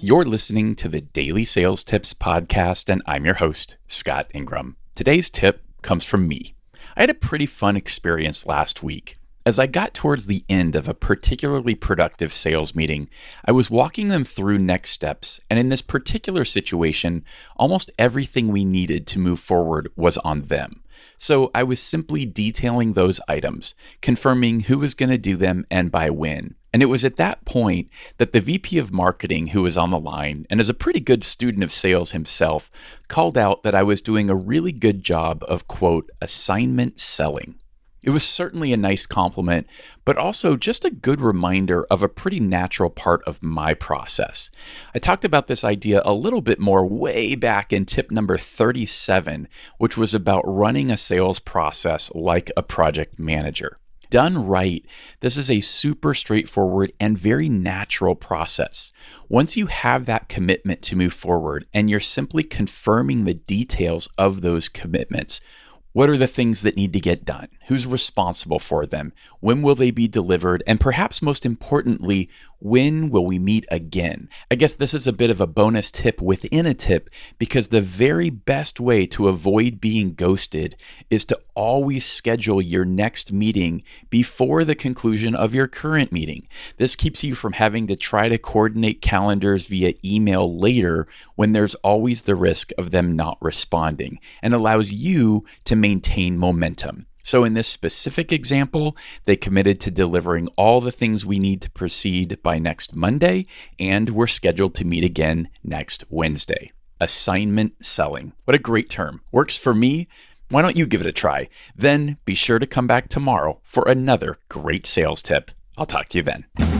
You're listening to the Daily Sales Tips podcast, and I'm your host, Scott Ingram. Today's tip comes from me. I had a pretty fun experience last week. As I got towards the end of a particularly productive sales meeting, I was walking them through next steps, and in this particular situation, almost everything we needed to move forward was on them. So I was simply detailing those items, confirming who was going to do them and by when. And it was at that point that the VP of marketing, who was on the line and is a pretty good student of sales himself, called out that I was doing a really good job of, quote, assignment selling. It was certainly a nice compliment, but also just a good reminder of a pretty natural part of my process. I talked about this idea a little bit more way back in tip number 37, which was about running a sales process like a project manager. Done right, this is a super straightforward and very natural process. Once you have that commitment to move forward and you're simply confirming the details of those commitments, what are the things that need to get done? Who's responsible for them? When will they be delivered? And perhaps most importantly, when will we meet again? I guess this is a bit of a bonus tip within a tip, because the very best way to avoid being ghosted is to always schedule your next meeting before the conclusion of your current meeting. This keeps you from having to try to coordinate calendars via email later when there's always the risk of them not responding, and allows you to maintain momentum. So in this specific example, they committed to delivering all the things we need to proceed by next Monday, and we're scheduled to meet again next Wednesday. Assignment selling. What a great term. Works for me. Why don't you give it a try? Then be sure to come back tomorrow for another great sales tip. I'll talk to you then.